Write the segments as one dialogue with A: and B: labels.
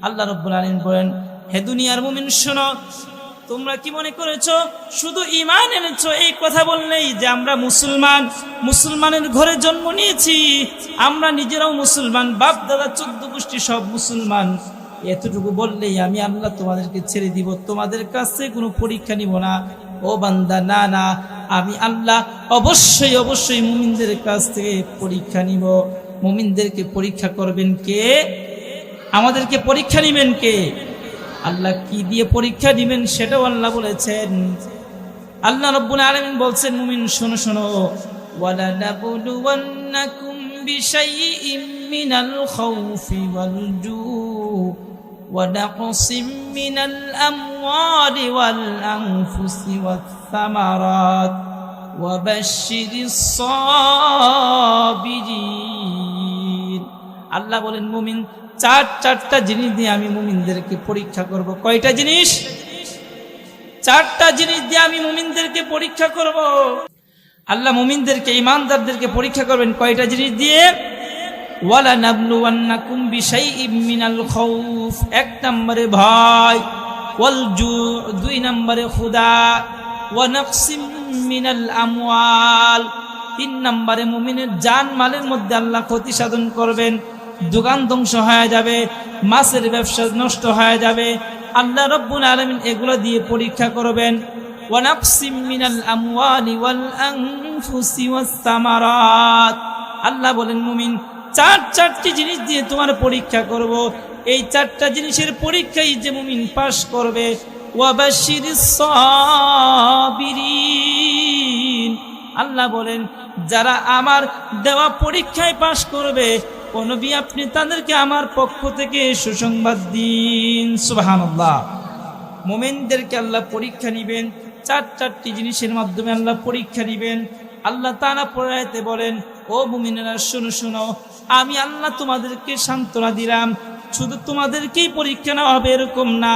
A: আল্লাহ রাব্বুল আলামিন বলেন, হে দুনিয়ার মুমিন শোনো, তোমরা কি মনে করেছো শুধু ঈমান এনেছো এই কথা বললেই যে আমরা মুসলমানের ঘরে জন্ম নিয়েছি, আমরা নিজেরাও মুসলমান, বাপ দাদা 14 গোষ্ঠী সব মুসলমান, এতটুকু বললেই আমি আল্লাহ তোমাদেরকে ছেড়ে দিব, তোমাদের কাছে কোনো পরীক্ষা নিব না? ও বান্দা, না না, আমি আল্লাহ অবশ্যই মুমিনদের কাছ থেকে পরীক্ষা নিব। মুমিনদেরকে পরীক্ষা করবেন কে? আমাদেরকে পরীক্ষা নিবেন কে? আল্লাহ কি দিয়ে পরীক্ষা দিবেন সেটাও আল্লাহ বলেছেন। আল্লাহ রাব্বুল আলামিন বলছেন, মুমিন শোনো শোনো, ওয়ালা নাবলুওয়ান্নাকুম বিশাইইম মিনাল খাউফি ওয়াল জু ওয়া নাকসিম মিনাল আমওয়ালি ওয়াল আনফুসি ওয়াস সামারাত ওয়া বাশশিরিস সাবিরিন। আল্লাহ বলেন, মুমিন চারটা জিনিস দিয়ে আমি মুমিনদেরকে পরীক্ষা করব। কয়টা জিনিস? 4টা জিনিস দিয়ে আমি মুমিনদেরকে পরীক্ষা করব। আল্লাহ মুমিনদেরকে, ঈমানদারদেরকে পরীক্ষা করবেন কয়টা জিনিস দিয়ে? ওয়ালা নাবলুওয়ান্নাকুম বিশাইইম মিনাল খাউফ, 1 নম্বরে ভয়, ওয়াল জু 2 নম্বরে ক্ষুধা, ওয়া নাকসিম মিনাল আমওয়াল 3 নম্বরে মুমিনের জান মালের মধ্যে আল্লাহ ক্ষতি সাধন করবেন, দোকান ধ্বংস হয়ে যাবে, মাছের ব্যবসা নষ্ট হয়ে যাবে। আল্লাহ রাব্বুল আলামিন এগুলো দিয়ে পরীক্ষা করবেন। ওয়া নাকসিম মিনাল আমওয়ালি ওয়াল আনফুসি ওয়াস সামারাত। আল্লাহ বলেন, মুমিন চারটি জিনিস দিয়ে তোমার পরীক্ষা করব। এই 4টা জিনিসের পরীক্ষাই যে মুমিন পাশ করবে। ওয়া বাশশিরিস সাবিরিন। আল্লাহ বলেন, যারা আমার দেওয়া পরীক্ষায় পাশ করবে, ও নবী আপনি তাদেরকে আমার পক্ষ থেকে সুসংবাদ দিন। সুবহানাল্লাহ। মুমিনদেরকে আল্লাহ পরীক্ষা নিবেন, 4টি জিনিসের মাধ্যমে আল্লাহ পরীক্ষা নিবেন। আল্লাহ তাআলা পড়াইতে বলেন, ও মুমিনেরা শোনো শোনো, আমি আল্লাহ তোমাদেরকে সান্ত্বনা দিলাম, শুধু তোমাদেরকেই পরীক্ষা নেওয়া হবে এরকম না,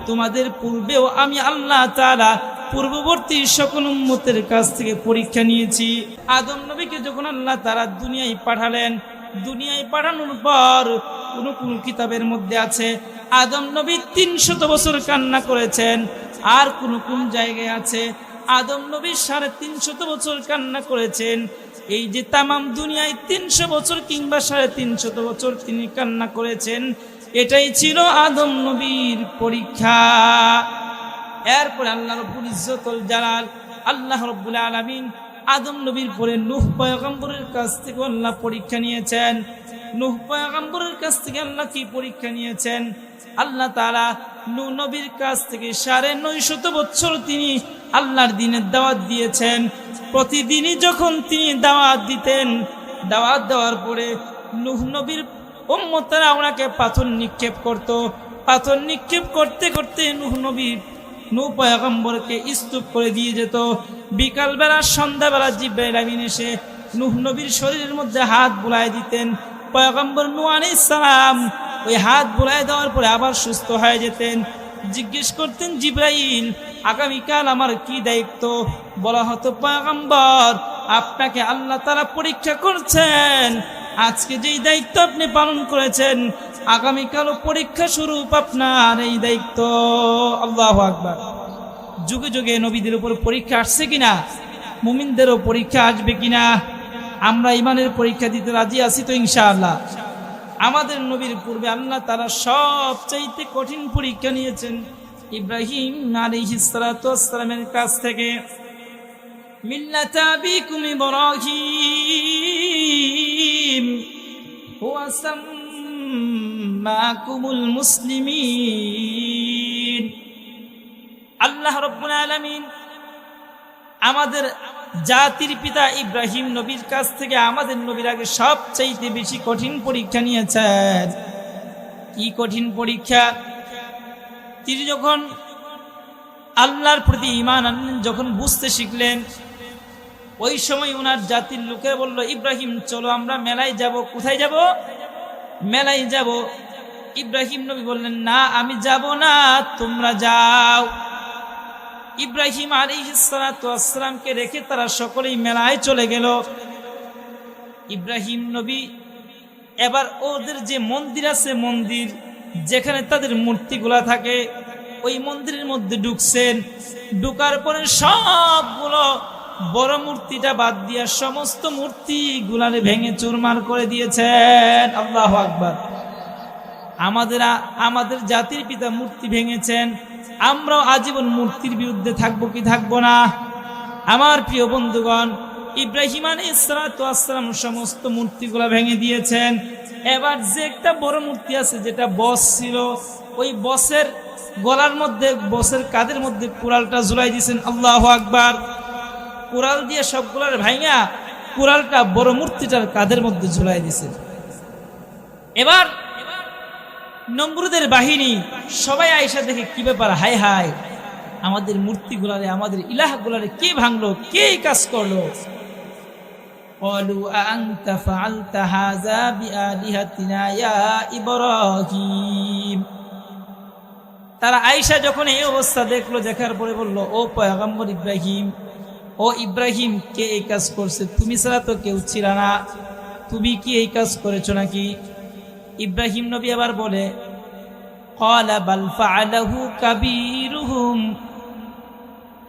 A: তোমাদের পূর্বেও আমি আল্লাহ তাআলা পূর্ববর্তী সকল উম্মতের কাছ থেকে পরীক্ষা নিয়েছি। আদম নবীকে যখন আল্লাহ তাআলা দুনিয়ায় পাঠালেন, দুনিয়ায় পাঠানোর পর কোন কিতাবের মধ্যে আছে আদম নবী 300 বছর কান্না করেছেন, আর কোন জায়গায় আছে আদম নবী 350 বছর কান্না করেছেন। এই যে তামাম দুনিয়ায় 300 বছর কিংবা 350 বছর তিনি কান্না করেছেন, এটাই ছিল আদম নবীর পরীক্ষা। এরপরে আল্লাহ রাব্বুল ইজ্জতুল জালাল, আল্লাহ রাব্বুল আলামিন আদম নবীর পরে নূহ পয়গম্বরের কাছ থেকে আল্লাহ পরীক্ষা নিয়েছেন। নূহ পয়গম্বরের কাছ থেকে আল্লাহ কি পরীক্ষা নিয়েছেন? আল্লাহ তাআলা নূহ নবীর কাছ থেকে 950 বছর তিনি আল্লাহর দ্বীনের দাওয়াত দিয়েছেন। প্রতিদিনই যখন তিনি দাওয়াত দিতেন, দাওয়াত দেওয়ার পরে নূহ নবীর উম্মতেরা ওনাকে পাথর নিক্ষেপ করত। পাথর নিক্ষেপ করতে করতে নূহ পয়গম্বরকে স্তূপ করে দিয়ে যেত। বিকালবেলা সন্ধ্যাবেলা জিবরাইল আমিন এসে নূহ নবীর শরীরের মধ্যে হাত বুলায় দিতেন। পয়গম্বর নূহ আলাইহিস সালাম ওই হাত বুলায় দেওয়ার পরে আবার সুস্থ হয়ে যেতেন। জিজ্ঞেস করতেন, জিবরাইল আগামীকাল আমার কি দায়িত্ব? বলা হতো, পয়গম্বর আপনাকে আল্লাহ তাআলা পরীক্ষা করছেন, আজকে যেই দায়িত্ব আপনি পালন করেছেন, আগামীকালও পরীক্ষা স্বরূপ আপনার এই দায়িত্ব। আল্লাহু আকবার। যুগে যুগে নবীদের উপর পরীক্ষা আসছে কিনা? মুমিনদেরও পরীক্ষা আসবে কিনা? আমরা ঈমানের পরীক্ষা দিতে রাজি আছি তো ইনশাআল্লাহ? আমাদের নবীর পূর্বে আল্লাহ তাআলা সবচাইতে কঠিন পরীক্ষা নিয়েছেন ইব্রাহিম আলাইহিস সালাতু ওয়াস সালামের কাছ থেকে। মিল্লাতা আবিকুম ইব্রাহিম হুয়া সাম্মাকুমুল মুসলিমিন। আল্লাহ রাব্বুল আলামিন আমাদের জাতির পিতা ইব্রাহিম নবীর কাছ থেকে আমাদের নবীর আগে সবচাইতে বেশি কঠিন পরীক্ষা নিয়েছেন। কি কঠিন পরীক্ষা? তিনি যখন আল্লাহর প্রতি ঈমান আনলেন, যখন বুঝতে শিখলেন, ওই সময় ওনার জাতির লোকেরা বলল, ইব্রাহিম চলো আমরা মেলায় যাব। কোথায় যাব? মেলায় যাব। ইব্রাহিম নবী বললেন, না আমি যাব না, তোমরা যাও। ইব্রাহিম আলাইহিস সালাতু ওয়াস সালামকে রেখে তারা সকলেই মেলায় চলে গেল। ইব্রাহিম নবী এবার ওদের যে মন্দির আছে, মন্দির যেখানে তাদের মূর্তিগুলা থাকে ওই মন্দিরের মধ্যে ঢুকছেন। ঢুকার পরে সবগুলো বড় মূর্তিটা বাদ দিয়া সমস্ত মূর্তিগুলারে ভেঙে চুরমার করে দিয়েছেন। আল্লাহু আকবার। আমাদের জাতির পিতা মূর্তি ভেঙেছেন, আমরাও আজীবন মূর্তির বিরুদ্ধে থাকবো কি থাকবো না? আমার প্রিয় বন্ধুগণ, ইব্রাহিম আলাইহিস সালাতু ওয়াস সালাম সমস্ত মূর্তিগুলা ভেঙে দিয়েছেন। এবার যে একটা বড় মূর্তি আছে যেটা বস ছিল, ওই বসের গলার মধ্যে, বসের কাঁধের মধ্যে কুড়ালটা ঝুলাই দিয়েছেন। আল্লাহু আকবার। কুড়াল দিয়ে সবগুলার ভাঙা কুড়ালটা বড় মূর্তিটার কাঁধের মধ্যে ঝুলাই দিয়েছেন। এবার নমরুদের বাহিনী সবাই আয়েশা দেখে কি ব্যাপার, হায় হায়, আমাদের মূর্তিগুলারে, আমাদের ইলাহগুলারে কে ভাঙলো, কে কাজ করলো? ক্বালু আনতা ফাআলতা হাযা বিআলিহাতিনা ইয়া ইব্রাহিম। তারা আয়েশা যখন এই অবস্থা দেখলো, দেখার পরে বলল, ও পয়গম্বর ইব্রাহিম, ও ইব্রাহিম, কে এই কাজ করছে? তুমি ছাড়া তো কেউ ছিল না, তুমি কি এই কাজ করেছো নাকি? ইব্রাহিম নবী আবার বলে, ক্বালা বাল ফাআলাহু কাবীরুহুম,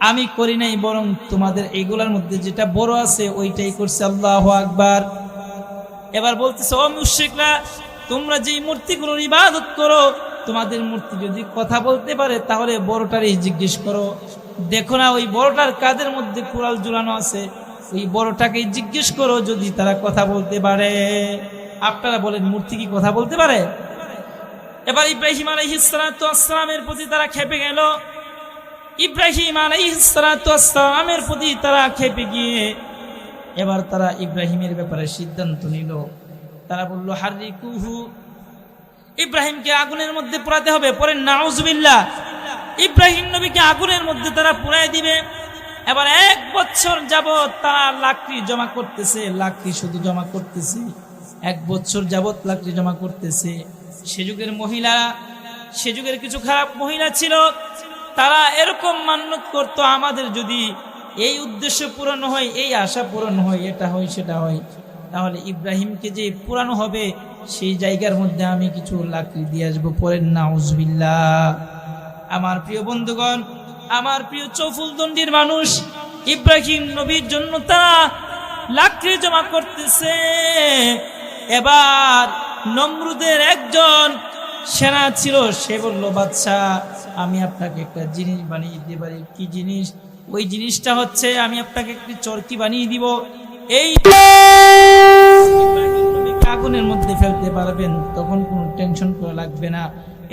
A: আমি করি নাই, বরং তোমাদের এইগুলার মধ্যে যেটা বড় আছে ওইটাই করছে। আল্লাহু আকবার। এবার বলতেছে, ও মুশরিকরা, তোমরা যেই মূর্তিগুলোর ইবাদত করো, তোমাদের মূর্তি যদি কথা বলতে পারে তাহলে বড়টারই জিজ্ঞেস করো। দেখো না ওই বড়টার কাঁধের মধ্যে কুড়াল ঝুলানো আছে, ওই বড়টাকে জিজ্ঞেস করো যদি তারা কথা বলতে পারে। আপনারা বলেন, মূর্তি কি কথা বলতে পারে? এবার ইব্রাহিম আলাইহিস সালাতু ওয়াস সালামের প্রতি তারা খেপে গেল। ইব্রাহিম আলাইহিস সালাতু ওয়াস সালামের প্রতি তারা খেপে গিয়ে এবার তারা ইব্রাহিমের ব্যাপারে সিদ্ধান্ত নিল। তারা বলল, হাররিকুহু, ইব্রাহিমকে আগুনের মধ্যে পোড়াতে হবে। পরে নাউজুবিল্লাহ, ইব্রাহিম নবীকে আগুনের মধ্যে তারা পুড়ায় দিবে। এবার 1 বছর যাবত তারা লাকড়ি জমা করতেছে, লাকড়ি শুধু জমা করতেছে, 1 বছর যাবত লাকড়ি জমা করতেছে। সে যুগের মহিলা, সে যুগের কিছু খারাপ মহিলা ছিল, তারা এরকম মান্যত করত, আমাদের যদি এই উদ্দেশ্য পূরণ হয়, এই আশা পূরণ হয়, এটা হয় সেটা হয়, তাহলে ইব্রাহিমকে যে পুরানো হবে সেই জায়গার মধ্যে আমি কিছু লাকড়ি দিয়ে আসবো। পরের নাউজুবিল্লাহ। আমার প্রিয় বন্ধুগণ, আমার প্রিয় চৌফুলদণ্ডির মানুষ, ইব্রাহিম নবীর জন্য তারা লাকড়ি জমা করতেছে। এবার নমরুদের একজন সেনা ছিল, সে বলল, বাদশাহ, আমি আপনাকে একটা জিনিস বানিয়ে দিতে পারি। কি জিনিস? ওই জিনিসটা হচ্ছে আমি আপনাকে একটি চরকি বানিয়ে দিব, এই আগুনের মধ্যে ফেলতে পারবেন, তখন কোনো টেনশন করা লাগবে না।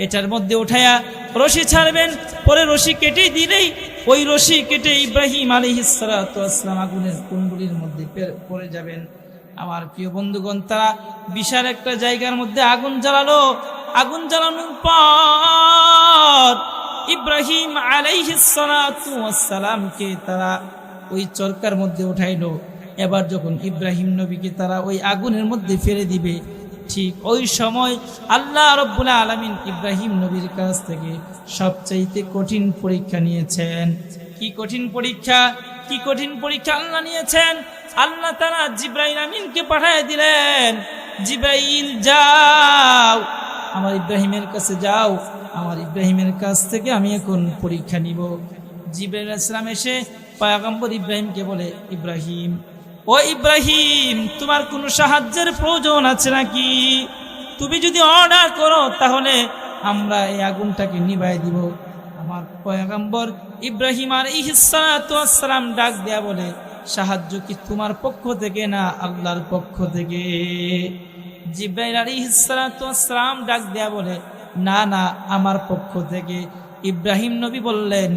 A: এটার মধ্যে উঠায়া রশি ছাড়বেন, পরে রশি কেটে দিলেই ওই রশি কেটে ইব্রাহিম আলাইহিস সালাতু ওয়াস সালাম আগুনের কুণ্ডলীর মধ্যে পড়ে যাবেন। আমার প্রিয় বন্ধুগণ, তারা বিশাল একটা জায়গার মধ্যে আগুন জ্বালালো। আগুন জ্বালানোর পর ইব্রাহিম আলাইহিস সালাতু ওয়াস সালামকে তারা ওই চরকার মধ্যে উঠাইলো। এবার যখন ইব্রাহিম নবীকে তারা ওই আগুনের মধ্যে ফেলে দিবে, ঠিক ওই সময় আল্লাহ রাব্বুল আলামিন ইব্রাহিম নবীর কাছ থেকে সবচাইতে কঠিন পরীক্ষা নিয়েছেন। কি কঠিন পরীক্ষা, কি কঠিন পরীক্ষা আল্লাহ নিয়েছেন? আল্লাহ তাআলা জিবরাইল আমিনকে পাঠিয়ে দিলেন, জিবরাইল যাও, আমার ইব্রাহিমের কাছে যাও, আমার ইব্রাহিমের কাছ থেকে আমি এখন পরীক্ষা নিব। জিবরাইল আলাইহিস সালাম এসে পয়গম্বর ইব্রাহিমকে বলে, ইব্রাহিম, ও ইব্রাহিম, তোমার কোনো সাহায্যের প্রয়োজন আছে নাকি? তুমি যদি অর্ডার করো তাহলে আমরা এই আগুনটাকে নিভাই দিব। আমার পয়গম্বর ইব্রাহিম আলাইহিস সালাতু ওয়াস সালাম ডাক দেয়া বলে, সাহায্য কি তোমার পক্ষ থেকে না আল্লাহর পক্ষ থেকে? জিবরাইল আলাইহিস সালাতু ওয়াস সালাম ডাক দেয়া বলে, না না, আমার পক্ষ থেকে। ইব্রাহিম নবী বললেন,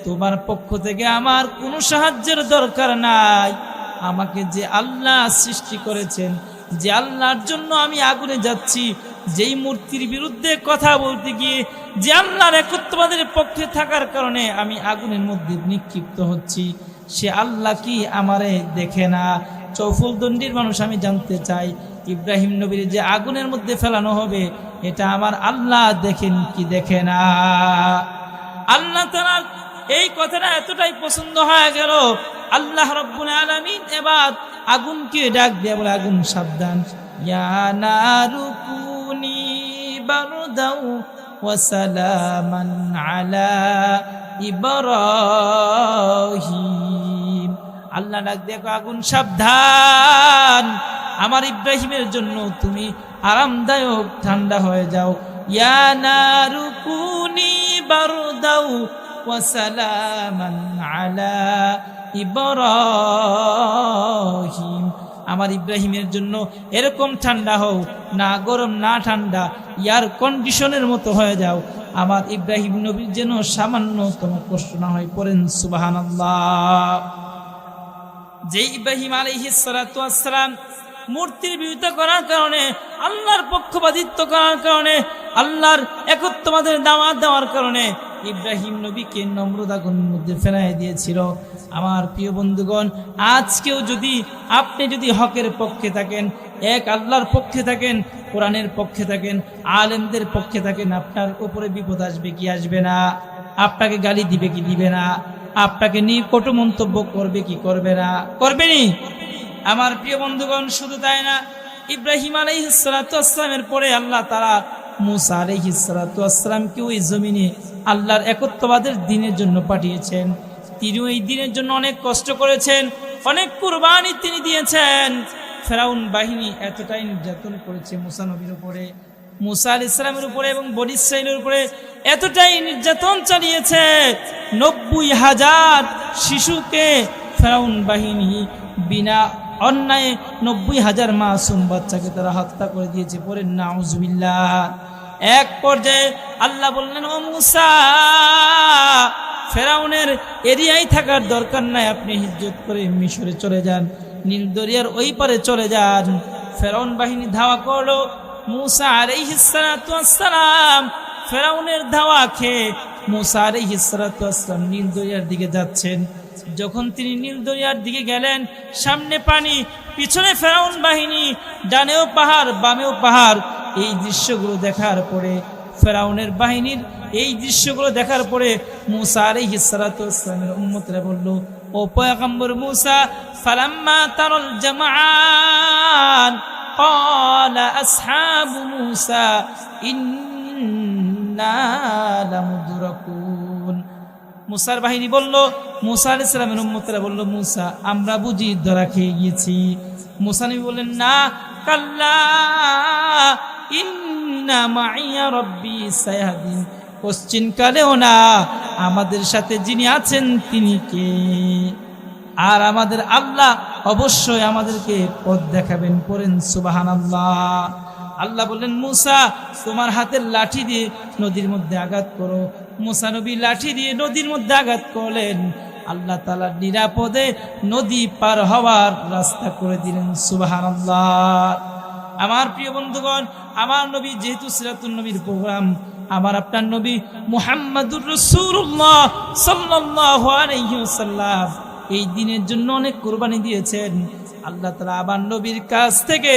A: তোমার পক্ষ থেকে আমার কোনো সাহায্যের দরকার নাই। আমাকে যে আল্লাহ সৃষ্টি করেছেন, যে আল্লাহর জন্য আমি আগুনে যাচ্ছি, যেই মূর্তির বিরুদ্ধে কথা বলতে গিয়ে যে আল্লাহর একত্ববাদের পক্ষে থাকার কারণে আমি আগুনের মধ্যে নিক্ষিপ্ত হচ্ছি, সে আল্লাহ কি আমারে দেখে না? চৌফুলদণ্ডির মানুষ, আমি জানতে চাই, ইব্রাহিম নবীর যে আগুনের মধ্যে ফেলানো হবে, এটা আমার আল্লাহ দেখেন কি দেখে না? আল্লাহ তাআলা এই কথাটা এতটাই পছন্দ হয়ে গেল, আল্লাহ রাব্বুল আলামিন এবার আগুনকে ডাক দিয়ে বলে, আগুন সাবধান, ইয়া নারু কুনি বারদাও ওয়া সালামান আলা ইব্রাহিম। আল্লাহ ডাক দেখো আগুন, সাবধান, আমার ইব্রাহিমের জন্য তুমি আরামদায়ক ঠান্ডা হয়ে যাও। ইয়া নারু কুনি বারদাও ওয়া সালামান আলা ইব্রাহিম, আমার ইব্রাহিমের জন্য এরকম ঠান্ডা হও, না গরম না ঠান্ডা, এয়ার কন্ডিশনের মতো হয়ে যাও, আমার ইব্রাহিম নবীর যেন সামান্যতম কষ্ট না হয়। পড়েন সুবহানাল্লাহ। যে ইব্রাহিম আলাইহিস সালাতু ওয়াস সালাম মূর্তির বিরোধিতা করার কারণে, আল্লাহর পক্ষপাতিত্ব করার কারণে, আল্লাহর একত্ববাদের দাওয়াত দেওয়ার কারণে ইব্রাহিম নবীকে নমরুদ আগুনের মধ্যে ফেলাই দিয়েছিল। আমার প্রিয় বন্ধুগণ, আজকেও যদি আপনি যদি হকের পক্ষে থাকেন, এক আল্লাহর পক্ষে থাকেন, কোরআনের পক্ষে থাকেন, আলেমদের পক্ষে থাকেন, আপনার উপরে বিপদ আসবে কি আসবে না? আপনাকে গালি দিবে কি দিবে না? আপনাকে নিয়ে কটু মন্তব্য করবে কি করবে না? করবেনি। আমার প্রিয় বন্ধুগণ, শুধু তাই না, ইব্রাহিম আলাইহিস সালাতু ওয়াস সালামের পরে আল্লাহ তাআলা মুসা আলাইহিস সালাতু ওয়াস সালামকে ওই জমিনে আল্লাহর একত্ববাদের দিনের জন্য পাঠিয়েছেন। তিনি এই দিনের জন্য অনেক কষ্ট করেছেন, অনেক কুরবানি তিনি দিয়েছেন। ফেরাউন বাহিনী এতটাই নির্যাতন করেছে মুসা নবীর উপরে, মুসা আলাইহিস সালামের উপরে এবং বনী ইসরাঈলের উপরে এতটাই নির্যাতন চালিয়েছে, 90,000 শিশুকে ফেরাউন বাহিনী বিনা অন্যায় 90,000 মাসুম বাচ্চাকে তারা হত্যা করে দিয়েছে। পড়েন নাউজুবিল্লাহ। এক পর্যায়ে আল্লাহ বললেন, ও মুসা, ফেরাউনের এরিয়ায় থাকার দরকার নাই, আপনি হিজরত করে মিশরে চলে যান, নীল দরিয়ার ওই পারে চলে যান। ফেরাউন বাহিনী ধাওয়া করলো, মুসা আলাইহিস সালাতু ওয়াস সালাম ফেরাউনের ধাওয়া খেয়ে মুসা আলাইহিস সালাতু ওয়াস সালাম নীল দরিয়ার দিকে যাচ্ছেন। যখন তিনি নীল দরিয়ার দিকে গেলেন, সামনে পানি, পিছনে ফেরাউন বাহিনী, ডানেও পাহাড় বামেও পাহাড়। এই দৃশ্যগুলো দেখার পরে, ফেরাউনের বাহিনীর এই দৃশ্যগুলো দেখার পরে মুসা আলাইহিস সালাতু ওয়াস সালামের উম্মতরা বলল, ও পয়গম্বর মুসা, ফালাম্মা তারাল জামাআন ক্বালা আসহাবু মুসা ইন্না লামুদরাকুন। মুসার বাহিনী বলল, মুসা আলাইহিস সালামের উম্মতরা বলল, মুসা, আমরা বুঝি ধরা খেয়ে গিয়েছি। মুসা নবী বললেন, না, কাল্লা ইন্না মাইয়া রাব্বি সায়াহদিন, কোশ্চিন কালেও না, আমাদের সাথে যিনি আছেন তিনি কে? আর আমাদের আল্লাহ অবশ্যই আমাদেরকে পথ দেখাবেন। পড়েন সুবহানাল্লাহ। আল্লাহ বললেন, মুসা, তোমার হাতের লাঠি দিয়ে নদীর মধ্যে আঘাত করো। মুসা নবী লাঠি দিয়ে নদীর মধ্যে আঘাত করলেন। আল্লাহ তাআলা নিরাপদে নদী পার হওয়ার রাস্তা করে দিলেন। সুবহানাল্লাহ। আমার প্রিয় বন্ধুগণ, আমার নবী, যেহেতু সিরাতুন নবীর প্রোগ্রাম, আমার আপনার নবী মুহাম্মাদুর রাসূলুল্লাহ সাল্লাল্লাহু আলাইহি ওয়াসাল্লাম এই দিনের জন্য অনেক কুরবানি দিয়েছেন। আল্লাহ তাআলা আমার নবীর কাছ থেকে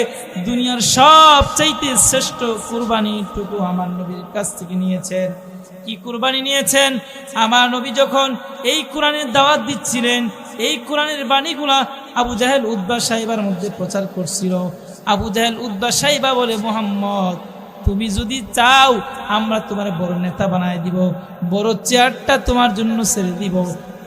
A: দুনিয়ার সবচাইতে শ্রেষ্ঠ কুরবানিটুকু আমার নবীর কাছ থেকে নিয়েছেন। কি কুরবানি নিয়েছেন? আমার নবী যখন এই কোরআনের দাওয়াত দিচ্ছিলেন, এই কোরআনের বাণীগুলা আবু জাহেল উতবা সাইবার মধ্যে প্রচার করছিল। আবু জাহেল উতবা সাইবা বলে, মুহাম্মদ, তুমি যদি চাও আমরা তোমার বড় নেতা বানায় দিব, বড় চেয়ারটা তোমার জন্য ছেড়ে দিব,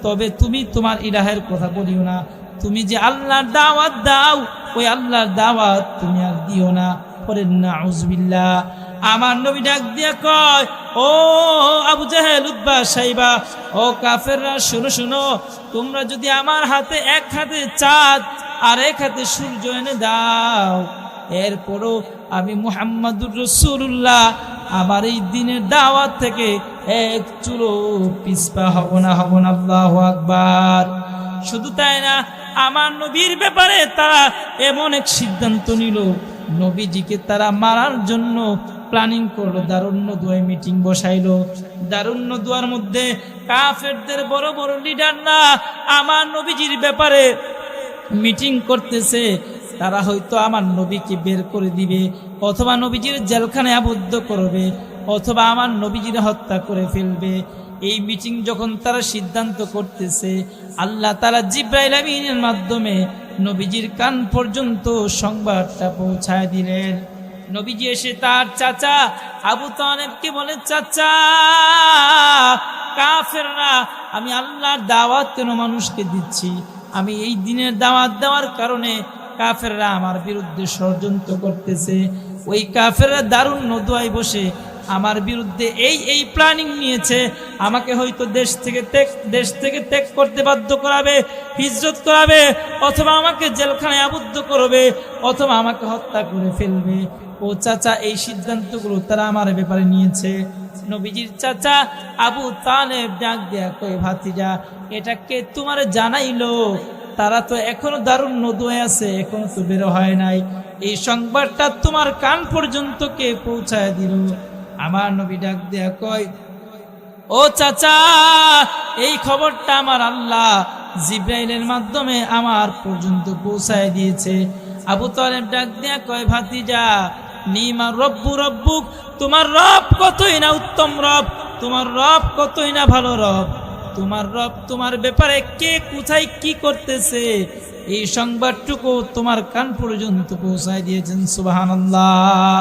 A: তবে তুমি তোমার ইলাহের কথা বলিও না, তুমি যে আল্লাহর দাওয়াত দাও ওই আল্লাহর দাওয়াত তুমি আর দিও না। পড়েন নাউজুবিল্লাহ। আমার নবী ডাক দিয়া কয়, ও আবু জাহেল উতবা সাইবা, ও কাফেররা, শোনো শোনো, তোমরা যদি আমার হাতে এক হাতে চাঁদ আর এক হাতে সূর্য এনে দাও, এরপরও আমি মুহাম্মাদুর রাসূলুল্লাহ আমার এই দিনের দাওয়াত থেকে এক চুলো পিছপা হব না, হব না। আল্লাহু আকবার। শুধু তাই না, আমার নবীর ব্যাপারে তারা এমন এক সিদ্ধান্ত নিল, নবীজিকে তারা মারার জন্য প্ল্যানিং করলো। দারুণ দুয়ায় মিটিং বসাইলো। দারুণ দুয়ার মধ্যে কাফেরদের বড় বড় লিডাররা আমার নবীজির ব্যাপারে মিটিং করতেছে। তারা হয়তো আমার নবীকে বের করে দিবে, অথবা নবীজির জেলখানায় আবদ্ধ করবে, অথবা আমার নবীজির হত্যা করে ফেলবে। এই মিটিং যখন তারা সিদ্ধান্ত করতেছে, আল্লাহ তাআলা জিবরাইল আমিনের মাধ্যমে নবীজির কান পর্যন্ত সংবাদটা পৌঁছায় দিলেন। নবীজি এসে তার চাচা আবু তালেবকে বলে, চাচা কাফেররা আমি আল্লাহর দাওয়াত কেন মানুষকে দিচ্ছি, আমি এই দিনের দাওয়াত দেওয়ার কারণে কাফেররা আমার বিরুদ্ধে ষড়যন্ত্র করতেছে। ওই কাফেররা দারুণ নদুয়ায় বসে আমার বিরুদ্ধে এই প্ল্যানিং নিয়েছে, আমাকে হয়তো দেশ থেকে ত্যাগ করতে বাধ্য করাবে, হিজরত করাবে, অথবা আমাকে জেলখানায় আবদ্ধ করবে, অথবা আমাকে হত্যা করে ফেলবে। ও চাচা, এই সিদ্ধান্তগুলো তারা আমার ব্যাপারে নিয়েছে। নবীজির চাচা আবু তালেব ডাক দেয়া কই, ভাতিজা এটা কে তোমার জানাইলো? তারা তো এখনো দারুণ নদুয়ায় আছে, এখনো তো বের হয় নাই, এই সংবাদটা তোমার কান পর্যন্ত কে পৌঁছায় দিল? আমার নবী ডাক দেয়া কয়, ও চাচা এই খবরটা আমার আল্লাহ জিব্রাইলের মাধ্যমে আমার পর্যন্ত পৌঁছায় দিয়েছে। আবু তালেব ডাক দেয়া কয়, ভাতিজা নিমা রব্বু রব্বুক, তোমার রব কতই না উত্তম রব, তোমার রব কতই না ভালো রব, তোমার রব তোমার ব্যাপারে কে কোথায় কি করতেছে এই সংবাদটুকু তোমার কান পর্যন্ত পৌঁছায় দিয়েছেন। সুবহানাল্লাহ।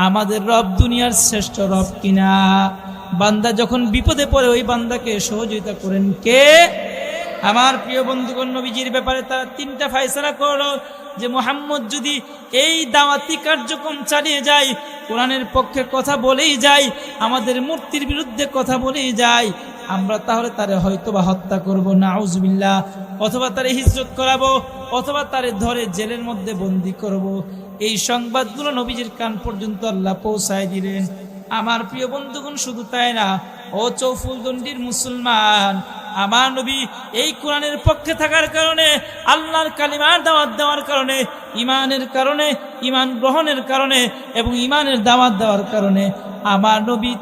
A: আমাদের রব দুনিয়ার শ্রেষ্ঠ রব কিনা? বান্দা যখন বিপদে পড়ে ওই বান্দাকে সহযোগিতা করেন কে? আমার প্রিয় বন্ধুগণ, নবীজির ব্যাপারে তারা তিনটা ফয়সালা করলো যে মুহাম্মদ যদি এই দাওয়াতি কার্যক্রম চালিয়ে যায়, কোরআনের পক্ষে কথা বলেই যায়, আমাদের মূর্তির বিরুদ্ধে কথা বলেই যায়, আমরা তাহলে তারে হয়তোবা হত্যা করব, নাউজুবিল্লাহ, অথবা তারে হিজরত করাবো, অথবা তারে ধরে জেলের মধ্যে বন্দী করব। এই সংবাদগুলো নবীজির কান পর্যন্ত আল্লাহ পৌঁছায় দিলেন। আমার প্রিয় বন্ধুগণ, শুধু তাই না, ও চৌফুলদণ্ডির মুসলমান, আমার নবী এই কোরআনের পক্ষে থাকার কারণে, আল্লাহর কালিমার দাওয়াত দেওয়ার কারণে, ইমানের কারণে, ইমান গ্রহণের কারণে এবং ইমানের দাওয়াত দেওয়ার কারণে আমার নবী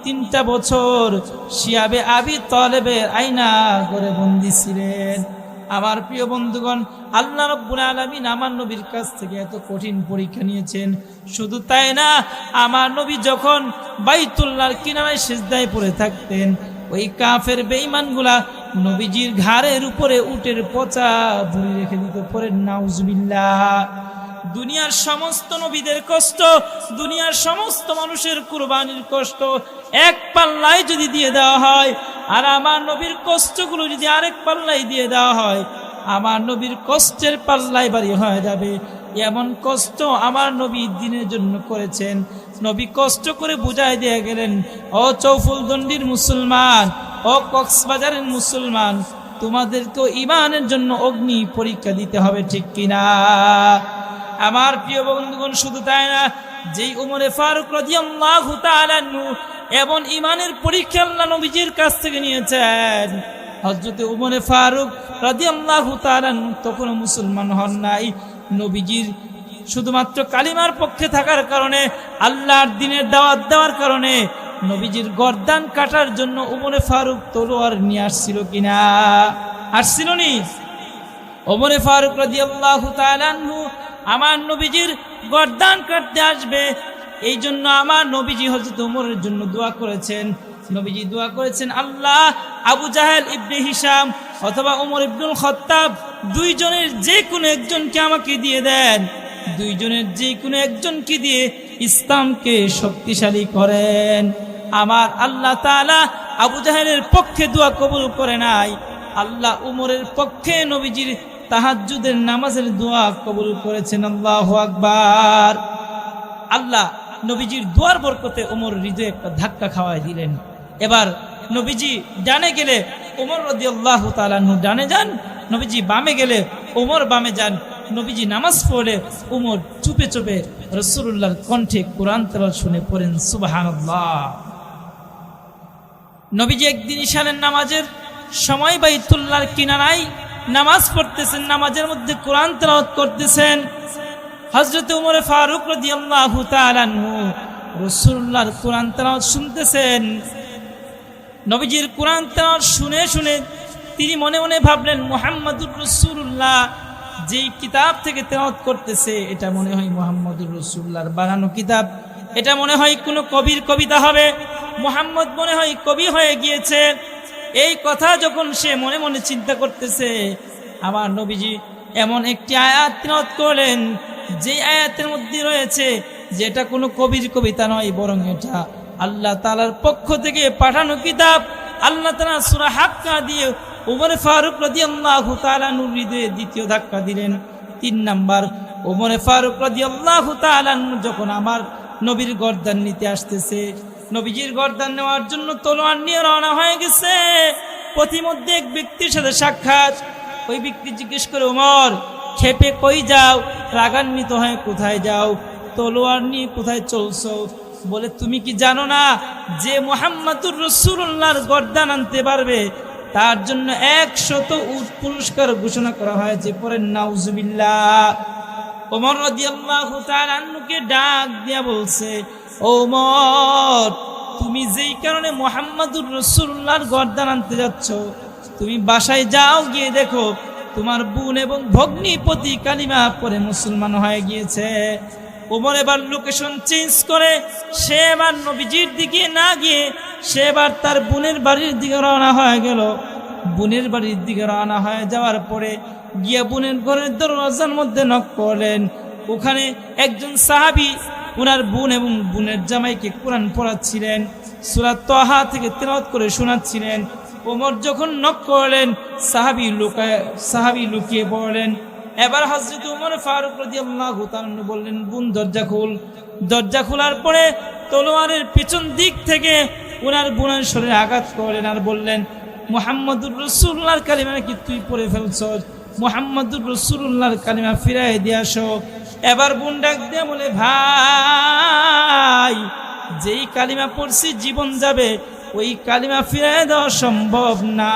A: তিনটা বছর শিয়াবে আবি তালেবের আয়না করে বন্দী ছিলেন। আমার প্রিয় বন্ধুগণ, আল্লাহ রাব্বুল আলামিন আমার নবীর কাছ থেকে এত কঠিন পরীক্ষা নিয়েছেন। শুধু তাই না, আমার নবী যখন বাইতুল্লাহর কিনারায় সিজদায় পড়ে থাকতেন, ওই কাফের বেঈমানগুলা নবীজির ঘাড়ের উপরে উটের পচা ভুঁড়ি রেখে দিত। পরে নাউজুবিল্লাহ। দুনিয়ার সমস্ত নবীদের কষ্ট, দুনিয়ার সমস্ত মানুষের কুরবানির কষ্ট এক পাল্লায় যদি দিয়ে দেওয়া হয়, আর আমার নবীর কষ্টগুলো যদি আরেক পাল্লায় দিয়ে দেওয়া হয়, আমার নবীর কষ্টের পাল্লায় বাড়ি হয়ে যাবে। এমন কষ্ট আমার নবী দিনের জন্য করেছেন। নবী কষ্ট করে বুঝাই দিয়ে গেলেন, ও চৌফুলদণ্ডির মুসলমান, ও কক্সবাজারের মুসলমান, তোমাদেরকেও ইমানের জন্য অগ্নি পরীক্ষা দিতে হবে, ঠিক কিনা? আমার প্রিয় বন্ধুগণ, শুধু তাই না, যেই উমরে ফারুক রাদিয়াল্লাহু তাআলা আনহু এমন ইমানের পরীক্ষা আল্লাহ নবীজির কাছ থেকে নিয়েছেন, হযরত উমরে ফারুক রাদিয়াল্লাহু তাআলা আনহু তখনও মুসলমান হন নাই। নবীজির শুধুমাত্র কালিমার পক্ষে থাকার কারণে, আল্লাহর দ্বীনের দাওয়াত দেওয়ার কারণে নবীজির গর্দান কাটার জন্য উমরে ফারুক তলোয়ার নিয়ে আসছিল কিনা? আসছিল নি? উমরে ফারুক রাদিয়াল্লাহু তাআলা আনহু আমার নবীজির গর্দান কাটতে আসবে, এই জন্য আমার নবীজি হযরত উমরের জন্য দোয়া করেছেন। নবীজি দোয়া করেছেন, আল্লাহ আবু জাহেল ইবনে হিশাম অথবা উমর ইবনুল খাত্তাব দুইজনের যে কোনো একজনকে আমাকে দিয়ে দেন, দুইজনের যে কোনো একজনকে দিয়ে ইসলামকে শক্তিশালী করেন। আমার আল্লাহ তাআলা আবু জাহেলের পক্ষে দোয়া কবুল করে নাই, আল্লাহ উমরের পক্ষে নবীজির তাহাজ্জুদের নামাজের দোয়া কবুল করেছেন। আল্লাহু আকবার। আল্লাহ নবীজির দোয়ার বরকতে ওমর হৃদয়ে একটা ধাক্কা খাওয়াই দিলেন। এবার নবীজি ডানে গেলে ওমর রাদিয়াল্লাহু তাআলা আনহু ডানে যান, নবীজি বামে গেলে ওমর বামে যান। নবীজি নামাজ পড়লে ওমর চুপে চুপে রাসূলুল্লাহর কণ্ঠে কোরআন তেলাওয়াত শুনে পড়েন সুবহানাল্লাহ। নবীজি একদিন ইশারের নামাজের সময় বাইতুল্লাহর কিনারায় নামাজ পড়তেছেন, নামাজের মধ্যে কোরআন তেলাওয়াত করতেছেন। হযরত উমর ফারুক রাদিয়াল্লাহু তাআলা আনহু রাসূলুল্লাহর কোরআন তেলাওয়াত শুনতেছেন। নবীজির কোরআন তেলাওয়াত শুনে শুনে তিনি মনে মনে ভাবলেন, মুহাম্মাদুর রাসূলুল্লাহ যেই কিতাব থেকে তেলাওয়াত করতেছে, এটা মনে হয় মুহাম্মাদুর রাসূলুল্লাহর বানানো কিতাব, এটা মনে হয় কোনো কবির কবিতা হবে, মুহাম্মদ মনে হয় কবি হয়ে গিয়েছে। এই কথা যখন সে মনে মনে চিন্তা করতেছে, আমার নবীজি এমন একটি আয়াত তেলাওয়াত করলেন যে আয়াতের মধ্যে রয়েছে, যে এটা কোনো কবির কবিতা নয়, বরং এটা আল্লাহ তাআলার পক্ষ থেকে পাঠানো কিতাব। আল্লাহ তাআলা সূরা হাক্কা দিয়ে ওমর ফারুক রাদিয়াল্লাহু তাআলা আনহুর হৃদয়ে দ্বিতীয় ধাক্কা দিলেন। 3 নাম্বার, ওমর ফারুক রাদিয়াল্লাহু তাআলা আনহু যখন আমার নবীর গর্দান নিতে আসতেছে, নবীজির গর্দান নেওয়ার জন্য তলোয়ার নিয়ে রওনা হয়ে গেছে, পথিমধ্যে এক ব্যক্তির সাথে সাক্ষাৎ। ওই ব্যক্তি জিজ্ঞেস করে, ওমর ক্ষেপে কই যাও? রাগান্বিত হয়ে কোথায় যাও? তলোয়ার নিয়ে কোথায় চলছো? বলে, তুমি কি জানো না যে মুহাম্মাদুর রাসূলুল্লাহর গর্দান আনতে পারবে তার জন্য 100 উট পুরস্কার ঘোষণা করা হয়েছে। পড়েন নাউজুবিল্লাহ। ওমর রাদিয়াল্লাহু তাআলা আনহুকে ডাক দিয়া বলছে, ওমর তুমি যেই কারণে মুহাম্মাদুর রাসূলুল্লাহর গর্দান আনতে যাচ্ছ, তুমি বাসায় যাও, গিয়ে দেখো তোমার বোন এবং ভগ্নিপতি কালিমা পড়ে মুসলমান হয়ে গিয়েছে। ওমর এবার লোকেশন চেঞ্জ করে সে এবার নবীজির দিকে না গিয়ে সে এবার তার বোনের বাড়ির দিকে রওনা হয়ে গেল। বোনের বাড়ির দিকে রওনা হয়ে যাওয়ার পরে গিয়ে বোনের ঘরের দরজার মধ্যে নক করলেন। ওখানে একজন সাহাবী ওনার বোন এবং বোনের জামাইকে কোরআন পড়াচ্ছিলেন, সূরা তাহা থেকে তেলাওয়াত করে শোনাচ্ছিলেন। ওমর যখন নক করলেন, সাহাবী লুকিয়ে পড়লেন। এবার হযরত ওমর ফারুক রাদিয়াল্লাহু তাআলা বললেন, বোন দরজা খুল। দরজা খোলার পরে তলোয়ারের পিছন দিক থেকে ওনার বোনের শরীরে আঘাত করলেন আর বললেন, মুহাম্মাদুর রাসূলুল্লাহর কালিমা নাকি তুই পড়ে ফেলছস, মুহাম্মাদুর রাসূলুল্লাহর কালিমা ফিরাই দিয়ে আসো। এবার বোন ডাক দিয়ে বলে, ভাই যেই কালিমা পড়ছি জীবন যাবে, ওই কালিমা ফিরাই দেওয়া সম্ভব না।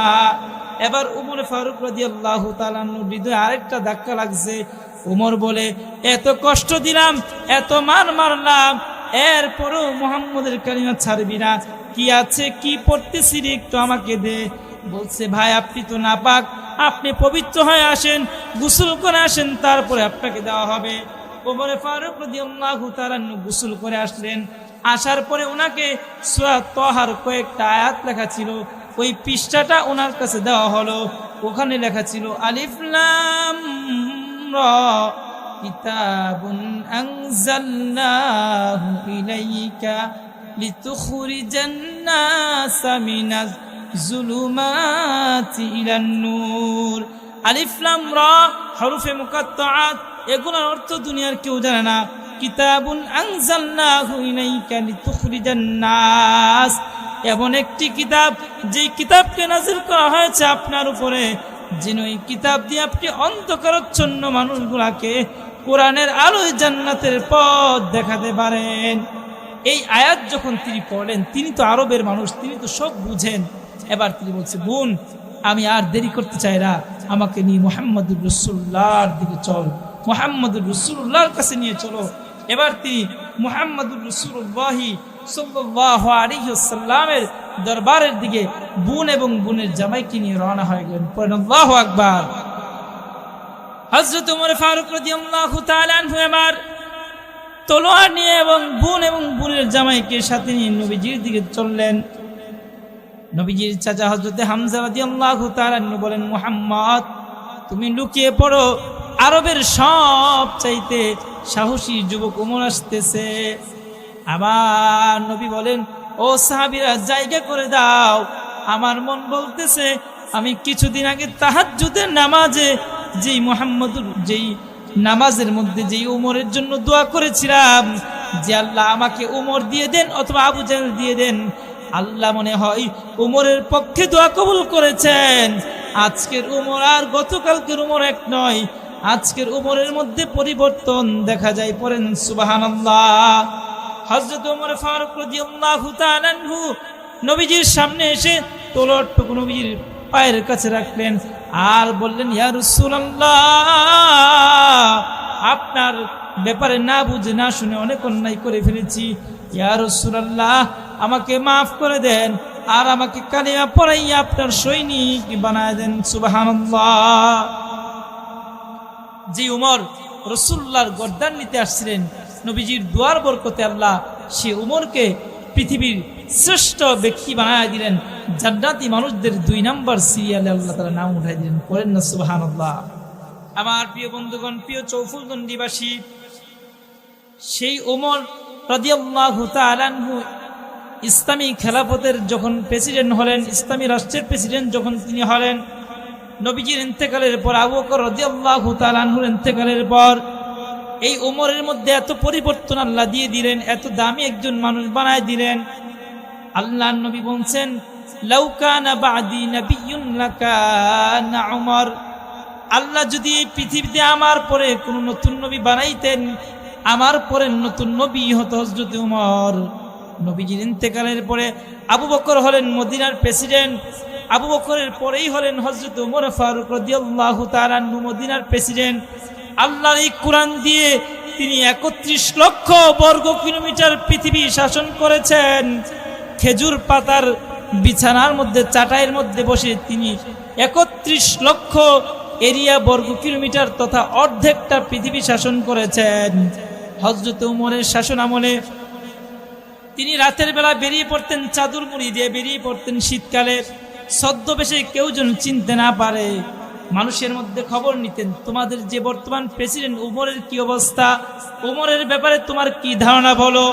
A: এবার ওমর ফারুক রাদিয়াল্লাহু তাআলা হৃদয়ে আরেকটা ধাক্কা লাগছে। ওমর বলে, এত কষ্ট দিলাম, এত মারলাম, এরপরও মুহাম্মদের কালিমা ছাড়বি না? কি আছে, কি পড়তেছি রে, একটু আমাকে দে। বলছে, ভাই আপনি তো নাপাক, আপনি পবিত্র হয়ে আসেন, গোসল করে আসেন, তারপরে আপনাকে দেওয়া হবে। ওমর ফারুক রাদিয়াল্লাহু তাআলা গোসল করে আসলেন। আসার পরে ওনাকে সূরা তাহার কয়েকটা আয়াত লেখা ছিল, ওই পৃষ্ঠাটা ওনার কাছে দেওয়া হলো। ওখানে লেখা ছিল, আলিফ লাম রা কিতাবুন আনজালনাহু ইলাইকা লিতুখরিজান নাসা মিনাজ যুলুমাতি ইলান নূর। আলিফ লাম রা হরফে মুকাত্তাআত, এগুলোর অর্থ দুনিয়ার কেউ জানে না। কিতাবুন আনজালনাহু ইলাইকা লিতুখরিজান নাস, এমন একটি কিতাব যেই কিতাবকে নাযিল করা হয়েছে আপনার উপরে, যেন এই কিতাব দিয়ে আপনি অন্ধকারাচ্ছন্ন মানুষগুলাকে কোরআনের আলোয় জান্নাতের পথ দেখাতে পারেন। এই আয়াত যখন তিনি পড়লেন, তিনি তো আরবের মানুষ, তিনি তো সব বুঝেন। এবার তিনি বলছে, বোন আমি আর দেরি করতে চাই না, আমাকে নিয়ে মুহাম্মাদুর রাসূলুল্লাহর দিকে চল, মুহাম্মাদুর রাসূলুল্লাহর কাছে নিয়ে চলো। এবার তিনি মুহাম্মাদুর রাসূলুল্লাহ সাল্লাল্লাহু আলাইহি ওয়াসাল্লামের দরবারের দিকে বোন এবং বোনের জামাইকে নিয়ে রওনা হয়ে গেলেন। পড়েন আল্লাহু আকবার। হযরত ওমর ফারুক রাদিয়াল্লাহু তাআলা আনহু এবার তলোয়ার নিয়ে এবং বোনের জামাইকে সাথে নিয়ে নবীজির দিকে চললেন। নবীজির চাচা হযরত হামজা রাদিয়াল্লাহু তাআলা আনহু বলেন, মুহাম্মদ তুমি লুকিয়ে পড়ো, আরবের সবচাইতে সাহসী যুবক ওমর আসতেছে। আবার নবী বলেন, ও সাহাবীরা জায়গা করে দাও, আমার মন বলতেছে আমি কিছুদিন আগে তাহাজ্জুদের নামাজে যেই নামাজের মধ্যে যেই ওমরের জন্য দোয়া করেছিলাম যে আল্লাহ আমাকে ওমর দিয়ে দেন অথবা আবু জাহেল দিয়ে দেন, আল্লাহ মনে হয় ওমরের পক্ষে দোয়া কবুল করেছেন। আজকের ওমর আর গতকালকের ওমর এক নয়, আজকের ওমরের মধ্যে পরিবর্তন দেখা যায়। পড়েন সুবহানাল্লাহ। হযরত ওমর ফারুক রাদিয়াল্লাহু তাআলা আনহু নবীজির সামনে এসে তলোয়ারটুকু নবীজির পায়ের কাছে রাখলেন আর বললেন, ইয়া রাসূলুল্লাহ আপনার ব্যাপারে না বুঝে না শুনে অনেক অন্যায় করে ফেলেছি, ইয়া রাসূলুল্লাহ আমাকে মাফ করে দেন আর আমাকে কালিমা পড়াইয়া আপনার সৈনিক বানায় দেন। সুবহানাল্লাহ। যে উমর রাসূলুল্লাহর গর্দান নিতে আসছিলেন, নবীজির দুয়ার বরকতে আল্লাহ সে উমরকে পৃথিবীর শ্রেষ্ঠ ব্যক্তি বানায় দিলেন। জান্নাতি মানুষদের 2 নম্বর সিরিয়ালে আল্লাহ তাআলা নাম উঠাই দিলেন। করেন না সুবহানাল্লাহ। আমার প্রিয় বন্ধুগণ, প্রিয় চৌফুলগঞ্জবাসী, সেই ওমর রাদিয়াল্লাহু তাআলা আনহু ইসলামী খেলাফতের যখন প্রেসিডেন্ট হলেন, ইসলামী রাষ্ট্রের প্রেসিডেন্ট যখন তিনি হলেন, নবীজির ইন্তেকালের পর, আবু বকর রাদিয়াল্লাহু তাআলা আনহুর ইন্তেকালের পর এই ওমরের মধ্যে এত পরিবর্তন আল্লাহ দিয়ে দিলেন, এত দামি একজন মানুষ বানায় দিলেন। আল্লাহর নবী বলছেন, লাউ কানা বাদি নাবিয়্যুন লাকানা উমর, আল্লাহ যদি এই পৃথিবীতে আমার পরে কোন নতুন নবী বানাইতেন, আমার পরে নতুন নবী হতো হযরত উমর। নবীজির ইন্তেকালের পরে আবু বকর হলেন মদিনার প্রেসিডেন্ট, আবু বকরের পরেই হলেন হযরত উমর ফারুক রাদিয়াল্লাহু তাআলা আনহু মদিনার প্রেসিডেন্ট। আল্লাহর এই কোরআন দিয়ে তিনি ৩১ লক্ষ বর্গ কিলোমিটার পৃথিবী শাসন করেছেন। খেজুর পাতার বিছানার মধ্যে, চাটাইয়ের মধ্যে বসে তিনি ৩১ লক্ষ এরিয়া বর্গ কিলোমিটার তথা অর্ধেকটা পৃথিবী শাসন করেছেন। হযরত উমরের শাসন আমলে তিনি রাতের বেলা বেরিয়ে পড়তেন, চাদর মুড়ি দিয়ে বেরিয়ে পড়তেন শীতকালে, ছদ্মবেশে কেউ যেন চিনতে না পারে। মানুষের মধ্যে খবর নিতেন, তোমাদের যে বর্তমান প্রেসিডেন্ট উমরের কি অবস্থা, উমরের ব্যাপারে তোমার কি ধারণা বলো।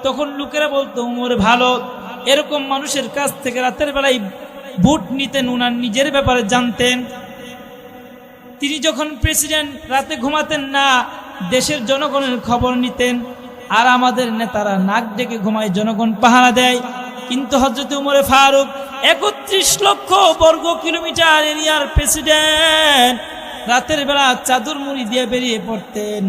A: তখন লোকেরা বলতো উমর ভালো। এরকম মানুষের কাছ থেকে রাতের বেলায় ভোট নিতেন, উনার নিজের ব্যাপারে জানতেন। তিনি যখন প্রেসিডেন্ট রাতে ঘুমাতেন না, দেশের জনগণের খবর নিতেন। আর আমাদের নেতারা নাক ডেকে ঘুমায়, জনগণ পাহারা দেয়। কিন্তু হযরত উমর ফারুক ৩১ লক্ষ বর্গ কিলোমিটার এরিয়ার প্রেসিডেন্ট, রাতের বেলা চাদর মুড়ি দিয়ে বেরিয়ে পড়তেন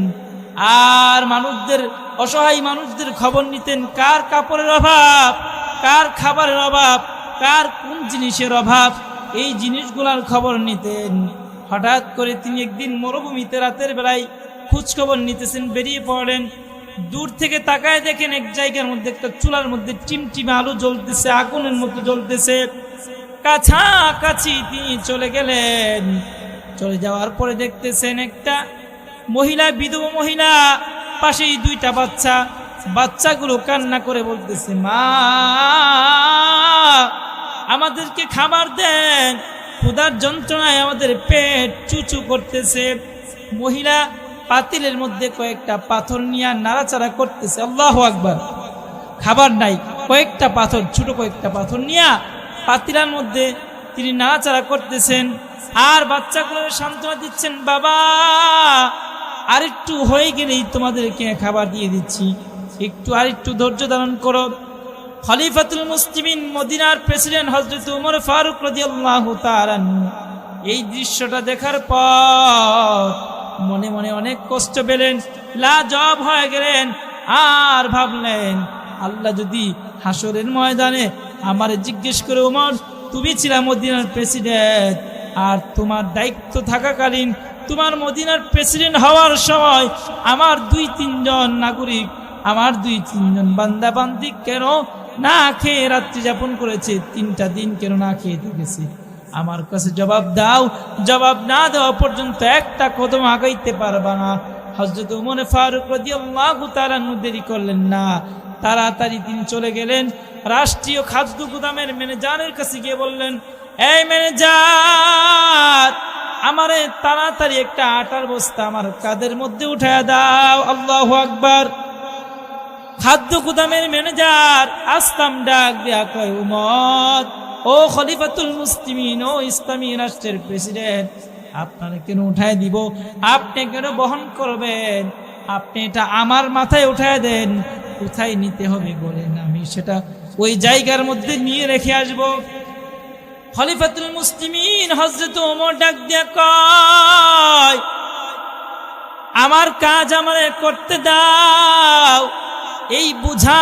A: আর মানুষদের, অসহায় মানুষদের খবর নিতেন। কার কাপড়ের অভাব, কার খাবারের অভাব, কার কোন জিনিসের অভাব, এই জিনিসগুলোর খবর নিতেন। হঠাৎ করে তিনি একদিন মরুভূমিতে রাতের বেলায় খোঁজ খবর নিতেছেন, বেরিয়ে পড়লেন। দূর থেকে তাকায় দেখেন এক জায়গার মধ্যে একটা চুলার মধ্যে টিমটিমে আলো জ্বলতেছে, আগুনের মতো জ্বলতেছে। কাছাকাছি তিনি চলে গেলেন। চলে যাওয়ার পরে দেখতেছেন একটা মহিলা, বিধবা মহিলা, পাশেই 2টা বাচ্চা। বাচ্চাগুলো কান্না করে বলতেছে, মা আমাদেরকে খাবার দেন, ক্ষুধার যন্ত্রণায় আমাদের পেট চুচু করতেছে। মহিলা পাতিলের মধ্যে কয়েকটা পাথর নিয়ে নাড়াচাড়া করতেছে। আল্লাহু আকবার। খাবার নাই, কয়েকটা পাথর, ছোট কয়েকটা পাথর নিয়ে পাতিলার মধ্যে তিনি নাড়াচাড়া করতেছেন আর বাচ্চাগুলোর সান্ত্বনা দিচ্ছেন, বাবা আরেকটু হয়ে গেলেই তোমাদেরকে খাবার দিয়ে দিচ্ছি, আরেকটু ধৈর্য ধারণ করো। খলিফাতুল মুসলিমিন মদিনার প্রেসিডেন্ট হযরত উমর ফারুক রাদিয়াল্লাহু তাআলা এই দৃশ্যটা দেখার পর মনে মনে অনেক কষ্ট পেলেন, লাজবাব হয়ে গেলেন। আর ভাবলেন, আল্লাহ যদি হাসরের ময়দানে আমারে জিজ্ঞেস করে, উমর তুমি ছিলা মদিনার প্রেসিডেন্ট, আর তোমার দায়িত্ব থাকাকালীন, তোমার মদিনার প্রেসিডেন্ট হওয়ার সময় আমার 2-3 জন নাগরিক, আমার 2-3 জন বান্দা বান্দি কেন না খেয়ে রাত্রি যাপন করেছে, 3টা দিন কেন না খেয়ে থেকেছে, আমার কাছে জবাব দাও। জবাব না দেওয়া পর্যন্ত একটা কদম আগাইতে পারবা না। হযরত উমর ফারুক রাদিয়াল্লাহু তাআলা দেরি করলেন না, তাড়াতাড়ি তিনি চলে গেলেন। রাষ্ট্রীয় খাদ্য গুদামের ম্যানেজারের কাছে গিয়ে বললেন, এই ম্যানেজার, আমারে তাড়াতাড়ি একটা আটার বস্তা আমার কাঁধের মধ্যে উঠায়া দাও। আল্লাহু আকবার। খাদ্য গুদামের ম্যানেজার আসলাম ডাক দিয়া কয়, উমর, ও খলিফাতুল মুসলিমিন, ও ইসলামী রাষ্ট্রের প্রেসিডেন্ট, আপনারা কেন উঠায় দিব, আপনি কেন বহন করবেন, আপনি এটা আমার মাথায় উঠায় দেন, কোথায় নিতে হবে বলেন, আমি সেটা ওই জায়গার মধ্যে নিয়ে রেখে আসব। খলিফাতুল মুসলিমিন হযরত ওমর ডাক দিয়া কয়, আমার কাজ আমারে করতে দাও, এই বোঝা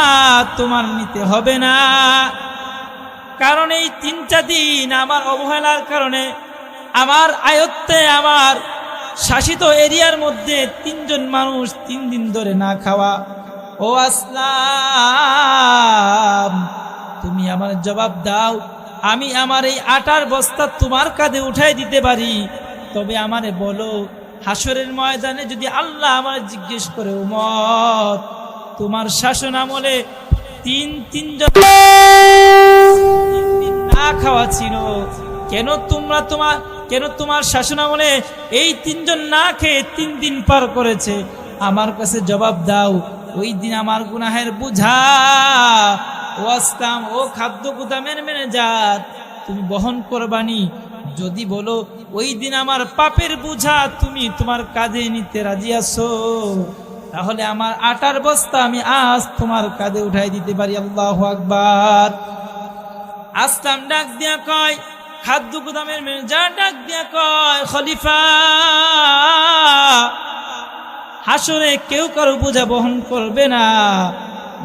A: তোমার নিতে হবে না, কারণ এই 3টা দিন আমার অবহেলার কারণে আমার আয়ত্তে, আমার শাসিত এরিয়ার মধ্যে 3 জন মানুষ 3 দিন ধরে না খাওয়া। ও আসলাম, তুমি আমার জবাব দাও, আমি আমার এই আটার বস্তা তোমার কাঁধে উঠাই দিতে পারি, তবে আমারে বলো, হাসরের ময়দানে যদি আল্লাহ আমার জিজ্ঞেস করে, উম্মত তোমার শাসন আমলে 3 জন না খাওয়া ছিল, কেন তোমার শাসন আমলে এই 3 জন না খেয়ে 3 দিন পার করেছে, আমার কাছে জবাব দাও, ওই দিন আমার গুনাহের বোঝা ও আসলাম ও খাদ্য গুদামের ম্যানেজার তুমি বহন করবানি। যদি বলো ওই দিন আমার পাপের বোঝা তুমি তোমার কাঁধে নিতে রাজি আছো, তাহলে আমার আটার বস্তা আমি আজ তোমার কাঁধে উঠাই দিতে পারি। আল্লাহু আকবার। আসলাম ডাক দিয়া কয়, খাদ্য গুদামের ম্যানেজার ডাক দিয়া কয়, খলিফা হাসরে কেউ কারো বোঝা বহন করবে না।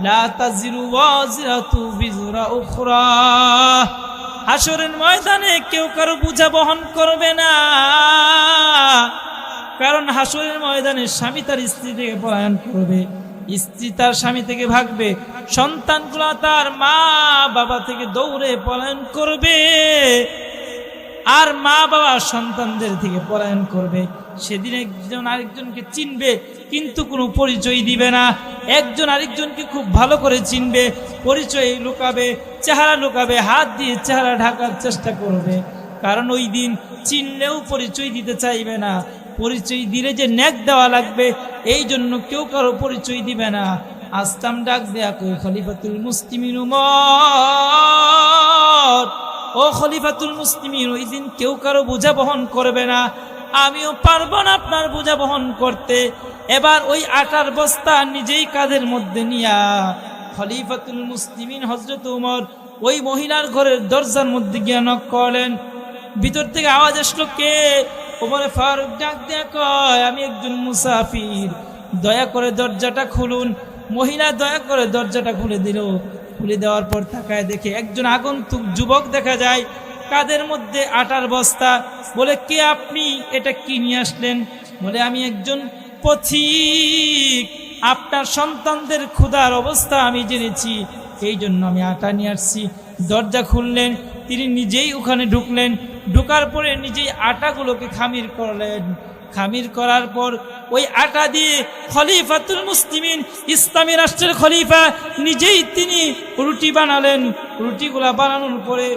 A: লা তাজিরু ওয়াজিরাতু বিজরা উখরা, হাসরের ময়দানে কেউ কারো বোঝা বহন করবে না। কারণ হাসরের ময়দানে স্বামী তার স্ত্রী থেকে পলায়ন করবে, স্ত্রী তার স্বামী থেকে ভাগবে, সন্তানগুলা তার মা বাবা থেকে দৌড়ে পলায়ন করবে, আর মা বাবা সন্তানদের থেকে পলায়ন করবে। সেদিন একজন আরেকজনকে চিনবে কিন্তু কোনো পরিচয় দিবে না, একজন আরেকজনকে খুব ভালো করে চিনবে, পরিচয় লুকাবে, চেহারা লুকাবে, হাত দিয়ে চেহারা ঢাকার চেষ্টা করবে। কারণ ওই দিন চিনলেও পরিচয় দিতে চাইবে না, পরিচয় দিলে যে নেক দেওয়া লাগবে এই জন্য কেউ কারো পরিচয় দিবে না। আসলাম ডাক দেয়া কই, খলিফাতুল মুসলিমিন উমর, ও খলিফাতুল মুসলিমিন, ওই দিন কেউ কারো বোঝা বহন করবে না, আমিও পারবো না আপনার বোঝা বহন করতে। এবার ওই আটার বস্তা নিজেই কাঁধের মধ্যে নিয়া খলিফাতুল মুসলিমিন হযরত উমর ওই মহিলার ঘরের দরজার মধ্যে গিয়ে নক করলেন। ভিতর থেকে আওয়াজ আসলো, কে? ওমরে ফারুক ডাক দেয়া কয়, আমি একজন মুসাফির, দয়া করে দরজাটা খুলুন। মহিলা দয়া করে দরজাটা খুলে দিল। খুলে দেওয়ার পর তাকায় দেখে একজন আগন্তুক যুবক দেখা যায়, কাঁধের মধ্যে আটার বস্তা। বলে, কে আপনি? এটা কি নিয়ে আসলেন? বলে, আমি একজন পথিক, আপনার সন্তানদের ক্ষুধার অবস্থা আমি জেনেছি, এই জন্য আমি আটা নিয়ে আসছি। দরজা খুললেন, তিনি নিজেই ওখানে ঢুকলেন, ঢোকার পরে নিজেই আটাগুলোকে খামির করলেন। খামির করার পর ওই আটা দিয়ে খলিফাতুল মুসলিমিন, ইসলামী রাষ্ট্রের খলিফা, নিজেই তিনি রুটি বানালেন। রুটিগুলা বানানোর পরে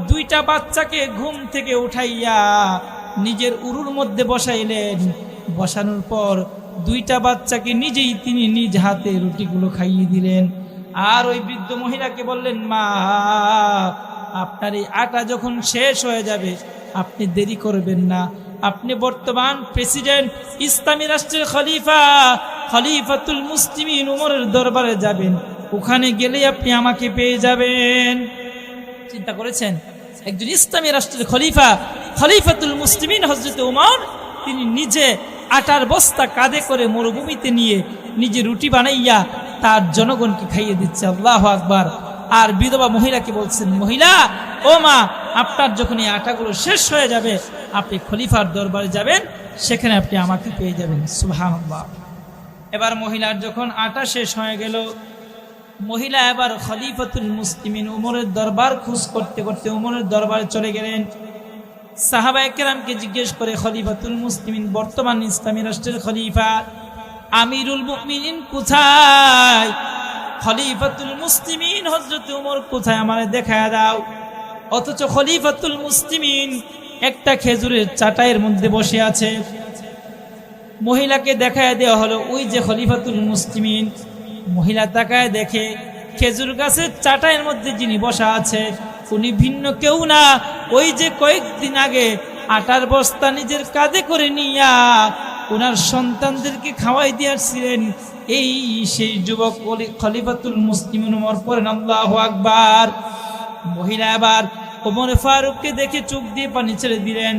A: দুইটা বাচ্চাকে ঘুম থেকে উঠাইয়া নিজের উরুর মধ্যে বসাইলেন। বসানোর পর দুইটা বাচ্চাকে নিজেই তিনি নিজ হাতে রুটিগুলো খাইয়ে দিলেন। আর ওই বৃদ্ধ মহিলাকে বললেন, মা, আপনার এই আটা যখন শেষ হয়ে যাবে আপনি দেরি করবেন না, আপনি বর্তমান প্রেসিডেন্ট, ইসলামী রাষ্ট্রের খলিফা, খলিফাতুল মুসলিমিন উমরের দরবারে যাবেন, ওখানে গেলেই আপনি আমাকে পেয়ে যাবেন। চিন্তা করেছেন, একজন ইসলামী রাষ্ট্রের খলিফা, খলিফাতুল মুসলিমিন হযরত উমর, তিনি নিজে আটার বস্তা কাঁধে করে মরুভূমিতে নিয়ে নিজে রুটি বানাইয়া তার জনগণকে খাইয়ে দিচ্ছে। আল্লাহু আকবার। আর বিধবা মহিলাকে বলছেন, মহিলা, ও মা, আপনার যখন এই আটাগুলো শেষ হয়ে যাবে আপনি খলিফার দরবারে যাবেন, সেখানে আপনি আমাকে পেয়ে যাবেন। সুবহানাল্লাহ। এবার মহিলার যখন আটা শেষ হয়ে গেল, মহিলা এবার খলিফাতুল মুসলিমিন উমরের দরবার খোঁজ করতে করতে উমরের দরবারে চলে গেলেন। সাহাবায়ে কেরামকে জিজ্ঞেস করে, খলিফাতুল মুসলিমিন, বর্তমান ইসলামী রাষ্ট্রের খলিফা আমিরুল মুমিনিন কোথায়? খলিফাতুল মুসলিমিন হযরত উমর কোথায়, আমারে দেখায় দাও। অথচ খলিফাতুল মুসলিমিন একটা খেজুরের চাটাইয়ের মধ্যে বসে আছে। মহিলাকে দেখায় দেওয়া হলো, ওই যে খলিফাতুল মুসলিমিন। মহিলা তাকায় দেখে খেজুর গাছের চাটাইয়ের মধ্যে যিনি বসা আছে উনি ভিন্ন কেউ না, ওই যে কয়েকদিন আগে আটার বস্তা নিজের কাঁধে করে নিয়া ওনার সন্তানদেরকে খাওয়াই দিয়েছিলেন, এই সেই যুবক খলিফাতুল মুসলিমিন উমর। পড়েন আল্লাহু আকবার। মহিলা আবার ওমর ফারুককে দেখে চোখ দিয়ে পানি ছেড়ে দিলেন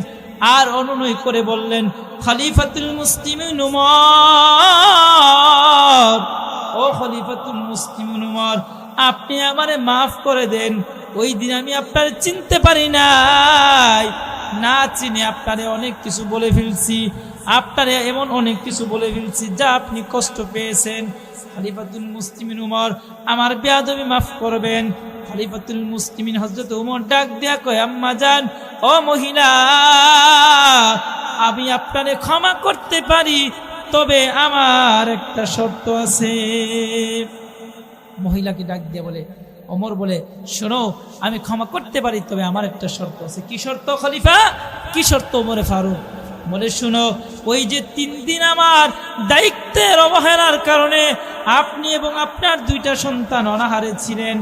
A: আর অনুনয় করে বললেন, খলিফাতুল মুসলিমিন উমর, ও খলিফাতুল মুসলিমিন উমর, আপনি আমারে মাফ করে দেন। ওই দিন আমি আপনারে চিনতে পারি নাই, না চিনে আপনারে অনেক কিছু বলে ফেলছি, আপনারে এমন অনেক কিছু বলে ফেলছি যা আপনি কষ্ট পেয়েছেন। খলিফাতুল মুসলিমিন উমর, আমার বেয়াদবি মাফ করবেন। খলিফাতুল মুসলিমিন হযরত উমর ডাক দেয়া কয়, আম্মা জান, ও মহিলা, আমি আপনারে ক্ষমা করতে পারি, তবে আমার একটা শর্ত আছে। মহিলাকে ডাক দিয়ে বলে, ওমর বলে, শোনো, আমি ক্ষমা করতে পারি, তবে আমার একটা শর্ত আছে। কি শর্ত খলিফা? কি শর্ত ওমরে ফারুক? বলে শুনো, ওই যে 3 দিন আমার দায়িত্বের অবহেলার কারণে আপনি এবং আপনার 2টা সন্তান অনাহারে ছিলেন,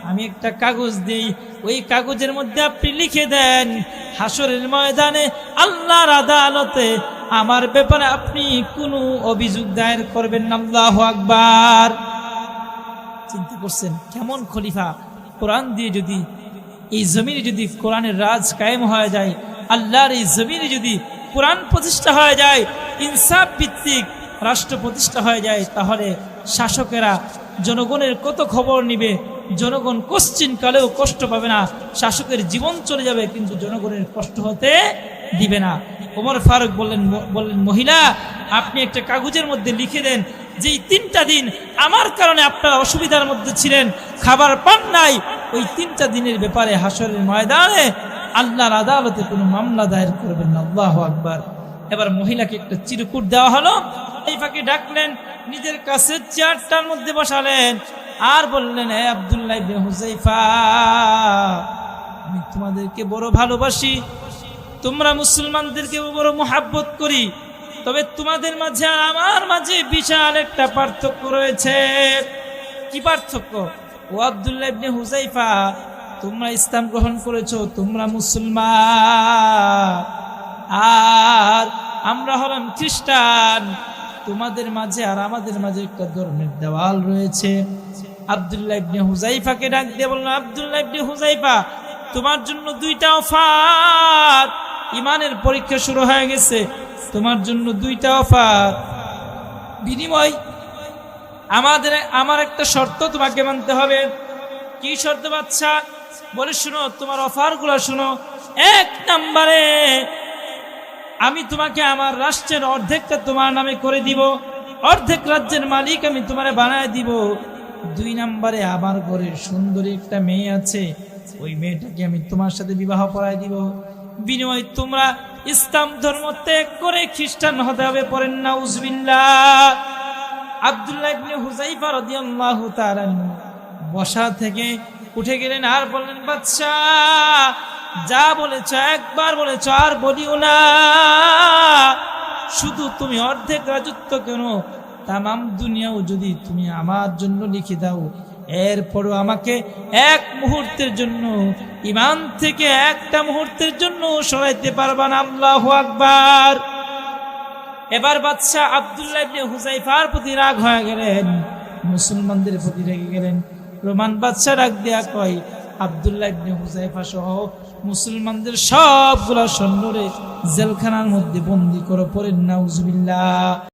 A: আমি একটা কাগজ দেই, ওই কাগজের মধ্যে আপনি লিখে দেন হাসরের ময়দানে আল্লাহর আদালতে আমার ব্যাপারে আপনি কোনো অভিযোগ দায়ের করবেন না। আল্লাহু আকবার। চিন্তা করছেন কেমন খলিফা? কোরআন দিয়ে যদি এই জমিনে যদি কোরআনের রাজ কায়েম হয়ে যায়, আল্লাহর এই জমিনে যদি কোরআন প্রতিষ্ঠা হয়ে যায়, ইনসাফ ভিত্তিক রাষ্ট্র প্রতিষ্ঠা হয়ে যায়, তাহলে শাসকেরা জনগণের কত খবর নিবে। জনগণ কোশ্চিন কালেও কষ্ট পাবে না, শাসকের জীবন চলে যাবে কিন্তু জনগণের কষ্ট হতে দিবে না। ওমর ফারুক বললেন মহিলা, আপনি একটা কাগজের মধ্যে লিখে দেন যে এই 3টা দিন আমার কারণে আপনারা অসুবিধার মধ্যে ছিলেন, খাবার পান নাই, ওই 3টা দিনের ব্যাপারে হাসরের ময়দানে আল্লাহর আদালতে কোনো মামলা দায়ের করবেন না। আল্লাহু আকবার। এবার মহিলাকে একটা চিরকুট দেওয়া হলো, এই ফাঁকে ডাকলেন, নিজের কাছে চেয়ারটার মধ্যে বসালেন আর বললেন, হে আব্দুল্লাহ ইবনে হুযায়ফা, আমি তোমাদেরকে বড় ভালোবাসি, তোমরা মুসলমানদেরকে বড় মুহাব্বত করি, তবে তোমাদের মাঝে আর আমার মাঝে বিশাল একটা পার্থক্য রয়েছে। কি পার্থক্য? ও আব্দুল্লাহ ইবনে হুযায়ফা, তোমরা ইসলাম গ্রহণ করেছো, তোমরা মুসলমান, আর আমরা হলাম খ্রিস্টান, তোমাদের মাঝে আর আমাদের মাঝে একটা ধর্মের দেওয়াল রয়েছে। আব্দুল্লাহ ইবনে হুযায়ফাকে ডাক দিয়ে বললেন, আব্দুল্লাহ ইবনে হুযায়ফা, তোমার জন্য 2টা অফার, ইমানের পরীক্ষা শুরু হয়ে গেছে, তোমার জন্য 2টা অফার। বিনিময় আমার একটা শর্ত তোমাকে মানতে হবে। কি শর্ত বাচ্চা? বলে শুনো, তোমার অফারগুলো শুনো। 1 নম্বরে আমি তোমাকে আমার রাষ্ট্রের অর্ধেকটা তোমার নামে করে দিব, অর্ধেক রাজ্যের মালিক আমি তোমারে বানায় দিব। 2 নম্বরে আমার ঘরের সুন্দরী একটা মেয়ে আছে, ওই মেয়েটাকে আমি তোমার সাথে বিবাহ করায় দিব। বিনিময় তোমরা ইসলাম ধর্ম ত্যাগ করে খ্রিস্টান হতে হবে। পড়েন নাউজুবিল্লাহ। আব্দুল্লাহ ইবনে হুযায়ফা রাদিয়াল্লাহু তাআলা বসা থেকে উঠে গেলেন আর বললেন, বাদশা, যা বলেছ একবার বলেছ, আর বলিও না। শুধু তুমি অর্ধেক রাজত্ব কেন, তামাম দুনিয়াও যদি তুমি আমার জন্য লিখে দাও, এরপরও আমাকে 1 মুহূর্তের জন্য ঈমান থেকে 1টা মুহূর্তের জন্য সরাইতে পারবা না। আল্লাহু আকবার। এবার বাদশা আব্দুল্লাহ ইবনে হুযায়ফার প্রতি রাগ হয়ে গেলেন, মুসলমানদের প্রতি রেগে গেলেন। রোমান বাদশা রাগ দেয়া কয়, আব্দুল্লাহ ইবনে হুযায়ফা সহ মুসলমানদের সবগুলা সৈন্যরে জেলখানার মধ্যে বন্দী করো। পড়েন নাউজুবিল্লাহ।